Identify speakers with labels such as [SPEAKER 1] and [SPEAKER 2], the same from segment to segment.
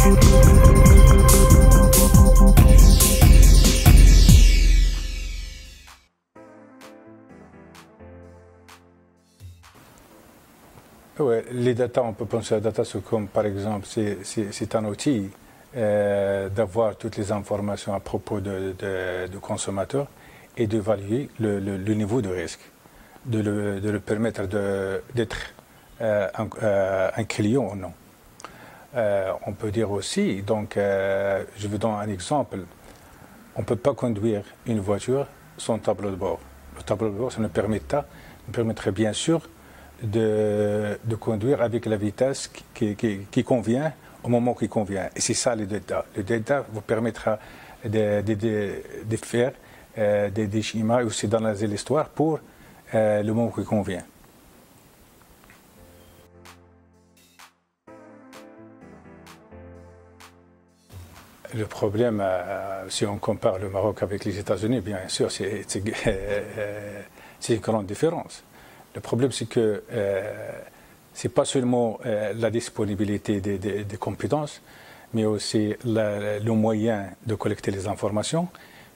[SPEAKER 1] Ouais, les data, on peut penser à la data comme par exemple, c'est un outil d'avoir toutes les informations à propos de consommateurs et d'évaluer le niveau de risque, de le permettre d'être un client ou non. On peut dire aussi, donc je vous donne un exemple, on ne peut pas conduire une voiture sans tableau de bord. Le tableau de bord, ça nous permettrait bien sûr de conduire avec la vitesse qui convient au moment qui convient. Et c'est ça le data. Le data vous permettra de faire des schémas aussi d'analyser l'histoire pour le moment qui convient. Le problème, si on compare le Maroc avec les États-Unis, bien sûr, c'est une grande différence. Le problème, c'est que ce n'est pas seulement la disponibilité des compétences, mais aussi le moyen de collecter les informations,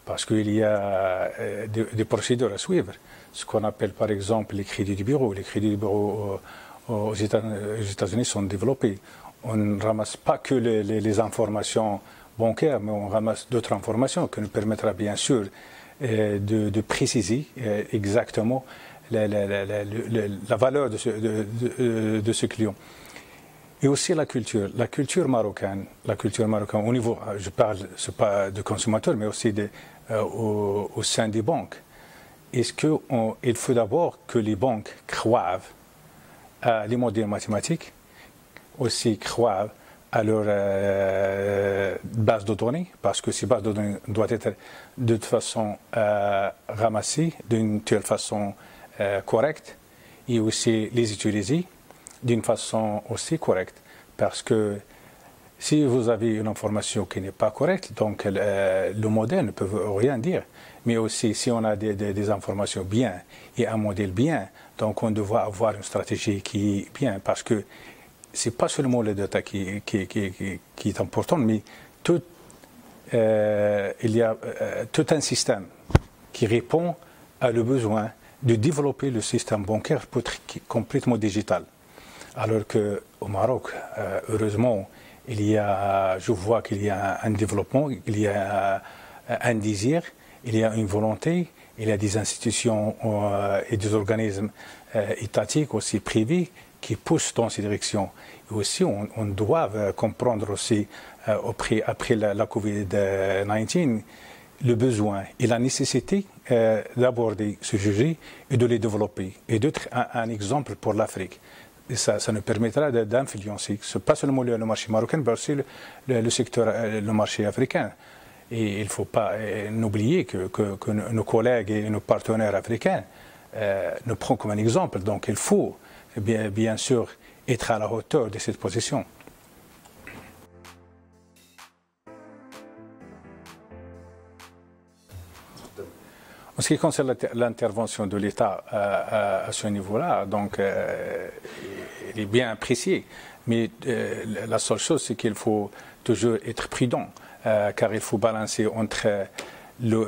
[SPEAKER 1] parce qu'il y a des procédures à suivre. Ce qu'on appelle par exemple les crédits du bureau. Les crédits du bureau aux États-Unis sont développés. On ne ramasse pas que les informations bancaires, mais on ramasse d'autres informations qui nous permettra bien sûr de préciser exactement la valeur de ce client. Et aussi la culture marocaine au niveau, je parle, c'est pas de consommateurs, mais aussi au sein des banques. Est-ce qu'il faut d'abord que les banques croient à les modèles mathématiques, aussi croient à leur base de données, parce que ces bases de données doivent être de toute façon ramassées d'une telle façon correcte et aussi les utiliser d'une façon aussi correcte. Parce que si vous avez une information qui n'est pas correcte, donc le modèle ne peut rien dire. Mais aussi si on a des informations bien et un modèle bien, donc on doit avoir une stratégie qui est bien, parce que ce n'est pas seulement le data qui est important, mais il y a tout un système qui répond à le besoin de développer le système bancaire pour être complètement digital. Alors qu'au Maroc, heureusement, je vois qu'il y a un développement, il y a un désir, il y a une volonté, il y a des institutions et des organismes étatiques, aussi privés, qui poussent dans ces directions. Et aussi, on doit comprendre aussi, après la COVID-19, le besoin et la nécessité d'aborder ce sujet et de les développer et d'être un exemple pour l'Afrique. Et ça nous permettra d'influencer, pas seulement le marché marocain, mais aussi le secteur, le marché africain. Et il ne faut pas oublier que nos collègues et nos partenaires africains nous prennent comme un exemple. Donc il faut bien sûr être à la hauteur de cette position. En ce qui concerne l'intervention de l'État à ce niveau-là, donc il est bien apprécié. Mais la seule chose, c'est qu'il faut toujours être prudent, car il faut balancer entre le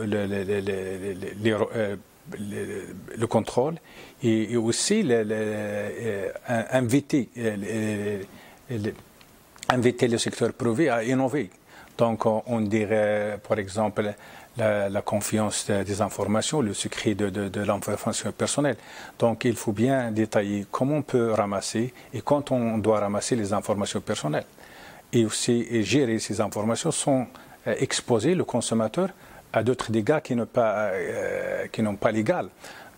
[SPEAKER 1] contrôle et aussi inviter le secteur privé à innover. Donc on dirait, par exemple, la confiance des informations, le secret de l'information personnelle. Donc il faut bien détailler comment on peut ramasser et quand on doit ramasser les informations personnelles. Et aussi gérer ces informations sans exposer le consommateur à d'autres dégâts qui n'ont pas légal.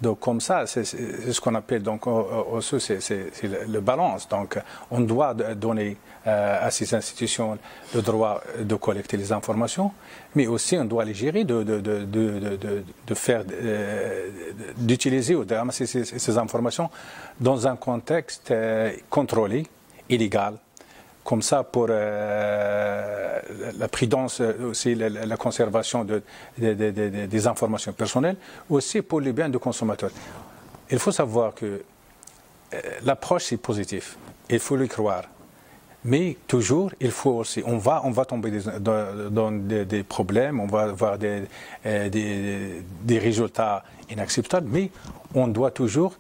[SPEAKER 1] Donc comme ça, c'est ce qu'on appelle donc c'est le balance. Donc on doit donner à ces institutions le droit de collecter les informations, mais aussi on doit les gérer, d'utiliser ou de ramasser ces informations dans un contexte contrôlé et légal. Comme ça, pour la prudence, aussi la conservation des informations personnelles, aussi pour les biens du consommateur. Il faut savoir que l'approche est positive, il faut le croire. Mais toujours, il faut aussi, on va tomber dans des problèmes, on va avoir des résultats inacceptables, mais on doit toujours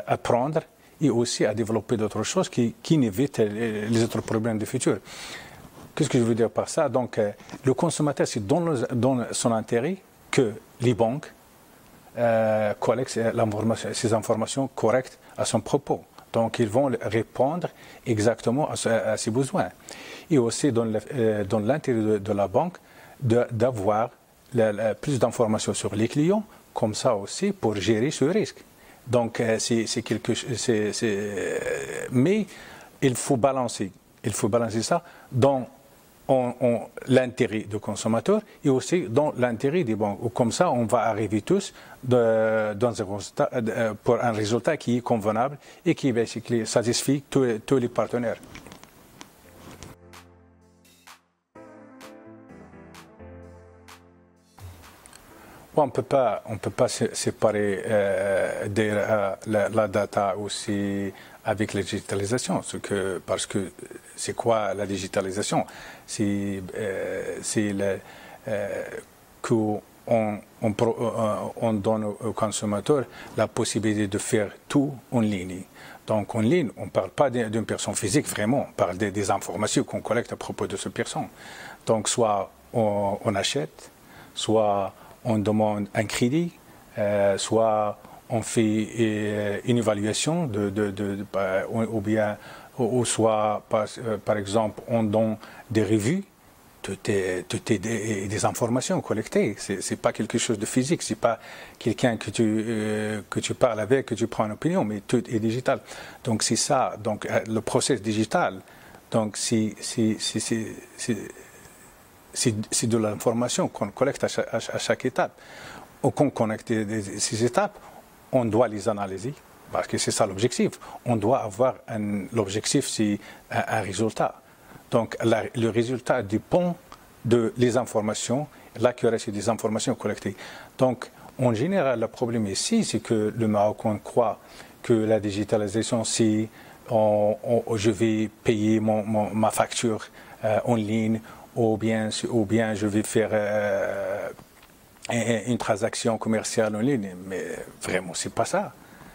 [SPEAKER 1] apprendre et aussi à développer d'autres choses qui évitent les autres problèmes du futur. Qu'est-ce que je veux dire par ça? Donc, le consommateur, c'est dans son intérêt que les banques collectent ces informations correctes à son propos. Donc, ils vont répondre exactement à ses besoins. Et aussi, dans l'intérêt de la banque, d'avoir plus d'informations sur les clients, comme ça aussi, pour gérer ce risque. Donc, c'est quelque chose. Mais il faut balancer ça dans l'intérêt du consommateur et aussi dans l'intérêt des banques. Comme ça, on va arriver tous pour un résultat qui est convenable et qui satisfait tous les partenaires. On ne peut pas séparer la data aussi avec la digitalisation, parce que c'est quoi la digitalisation? C'est qu'on donne au consommateur la possibilité de faire tout en ligne. Donc en ligne, on ne parle pas d'une personne physique vraiment, on parle des informations qu'on collecte à propos de cette personne. Donc soit on achète, soit on demande un crédit, soit on fait une évaluation ou soit par exemple on donne des revues, tout est des informations collectées. C'est pas quelque chose de physique, c'est pas quelqu'un que tu parles avec, que tu prends une opinion, mais tout est digital. Donc c'est ça. Donc le process digital. Donc c'est de l'information qu'on collecte à chaque étape. Ou qu'on connecte ces étapes, on doit les analyser, parce que c'est ça l'objectif. On doit avoir l'objectif, c'est un résultat. Donc le résultat dépend des informations, l'accuracy des informations collectées. Donc en général, le problème ici, c'est que le Marocain croit que la digitalisation, c'est je vais payer ma facture en ligne, ou bien je vais faire une transaction commerciale en ligne. Mais vraiment, c'est pas ça.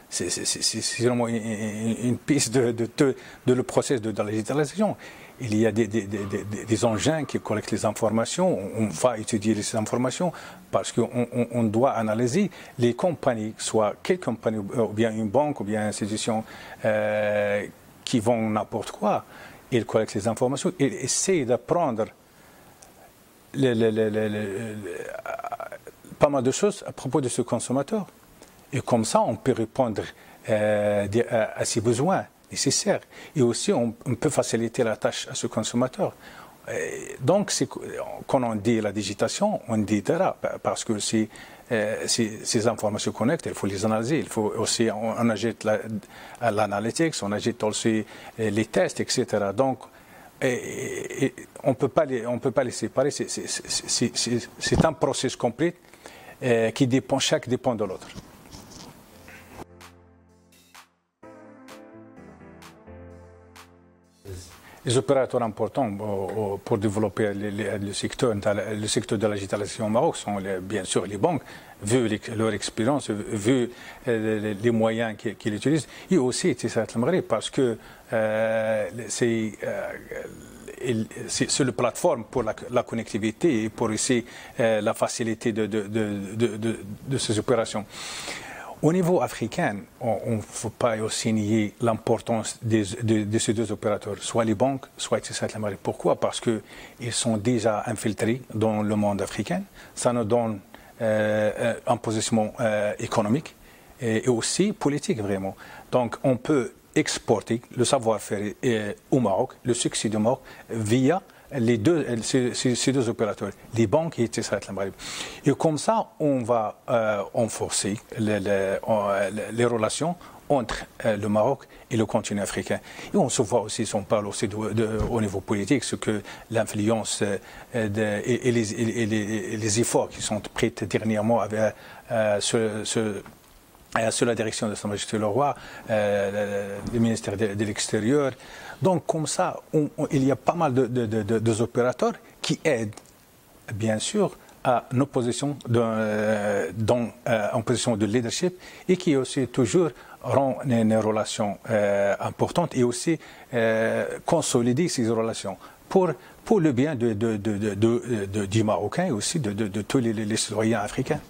[SPEAKER 1] C'est vraiment une piste de le processus de la digitalisation. Il y a des engins qui collectent les informations. On va étudier ces informations parce qu'on doit analyser les compagnies, soit quelle compagnie, ou bien une banque, ou bien une institution qui vont n'importe quoi. Ils collectent les informations. Ils essaient d'apprendre pas mal de choses à propos de ce consommateur. Et comme ça, on peut répondre à ses besoins nécessaires. Et aussi, on peut faciliter la tâche à ce consommateur. Donc, quand on dit la digitalisation, on dit data, parce que ces informations connectées, il faut les analyser. Il faut aussi, on ajoute l'analytics, on ajoute aussi les tests, etc. Donc, on ne peut pas les séparer. C'est un processus complet qui dépend, chaque dépend de l'autre. Les opérateurs importants pour développer le secteur de la digitalisation au Maroc sont bien sûr les banques, vu leur expérience, vu les moyens qu'ils utilisent, et aussi Etisalat El Maghreb, parce que c'est la plateforme pour la connectivité et pour aussi la facilité de ces opérations. Au niveau africain, on ne faut pas aussi nier l'importance de ces deux opérateurs, soit les banques, soit Etisalat El Maghreb. Pourquoi? Parce qu'ils sont déjà infiltrés dans le monde africain. Ça nous donne un positionnement économique et aussi politique, vraiment. Donc, on peut exporter le savoir-faire au Maroc, le succès du Maroc, via ces deux opérateurs, les banques et Etisalat El Maghreb. Et comme ça, on va renforcer les relations entre le Maroc et le continent africain. Et on se voit aussi, si on parle aussi au niveau politique, ce que l'influence et les efforts qui sont pris dernièrement sur la direction de Sa Majesté le Roi, le ministère de l'Extérieur. Donc comme ça, il y a pas mal de opérateurs qui aident, bien sûr, à nos positions en position de leadership et qui aussi toujours rend les relations importantes et aussi consolider ces relations pour le bien du Marocain et aussi de tous les citoyens africains.